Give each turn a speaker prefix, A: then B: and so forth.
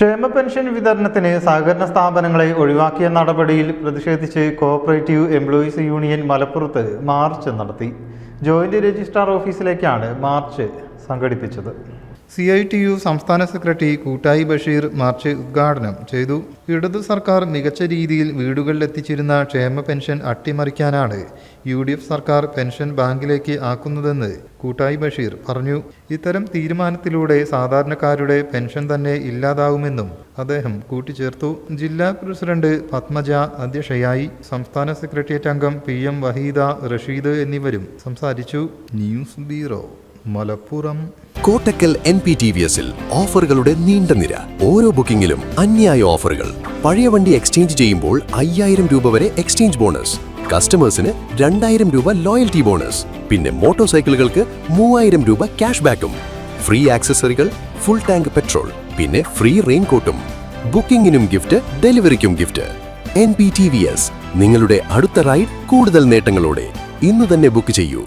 A: ക്ഷേമ പെൻഷൻ വിതരണത്തിന് സഹകരണ സ്ഥാപനങ്ങളെ ഒഴിവാക്കിയ നടപടിയിൽ പ്രതിഷേധിച്ച് കോഓപ്പറേറ്റീവ് എംപ്ലോയീസ് യൂണിയൻ മലപ്പുറത്ത് മാർച്ച് നടത്തി. ജോയിന്റ് രജിസ്ട്രാർ ഓഫീസിലേക്കാണ് മാർച്ച് സംഘടിപ്പിച്ചത്. CITU സംസ്ഥാന സെക്രട്ടറി കൂട്ടായി ബഷീർ മാർച്ച് ഉദ്ഘാടനം ചെയ്തു. ഇടതു സർക്കാർ മികച്ച രീതിയിൽ വീടുകളിലെത്തിച്ചിരുന്ന ക്ഷേമ പെൻഷൻ അട്ടിമറിക്കാനാണ് UDF സർക്കാർ പെൻഷൻ ബാങ്കിലേക്ക് ആക്കുന്നതെന്ന് കൂട്ടായി ബഷീർ പറഞ്ഞു. ഇത്തരം തീരുമാനത്തിലൂടെ സാധാരണക്കാരുടെ പെൻഷൻ തന്നെ ഇല്ലാതാവുമെന്നും അദ്ദേഹം കൂട്ടിച്ചേർത്തു. ജില്ലാ പ്രസിഡന്റ് പത്മജ അധ്യക്ഷയായി. സംസ്ഥാന സെക്രട്ടേറിയറ്റ് അംഗം PM വഹീദ, റഷീദ് എന്നിവരും സംസാരിച്ചു. News bureau, Malappuram.
B: കോട്ടക്കൽ NPTVSൽ ഓഫറുകളുടെ നീണ്ട നിര. ഓരോ ബുക്കിംഗിലും അന്യായ ഓഫറുകൾ. പഴയ വണ്ടി എക്സ്ചേഞ്ച് ചെയ്യുമ്പോൾ 5000 രൂപ വരെ എക്സ്ചേഞ്ച് ബോണസ്. കസ്റ്റമേഴ്സിന് 2000 രൂപ ലോയൽറ്റി ബോണസ്. പിന്നെ മോട്ടോർ സൈക്കിളുകൾക്ക് 3000 രൂപ ക്യാഷ് ബാക്കും. ഫ്രീ ആക്സസറികൾ, ഫുൾ ടാങ്ക് പെട്രോൾ, പിന്നെ ഫ്രീ റെയിൻകോട്ടും. ബുക്കിംഗിനും ഗിഫ്റ്റ്, ഡെലിവറിക്കും ഗിഫ്റ്റ്. NPTVS, നിങ്ങളുടെ അടുത്ത റൈഡ് കൂടുതൽ നേട്ടങ്ങളോടെ. ഇന്ന് തന്നെ ബുക്ക് ചെയ്യൂ.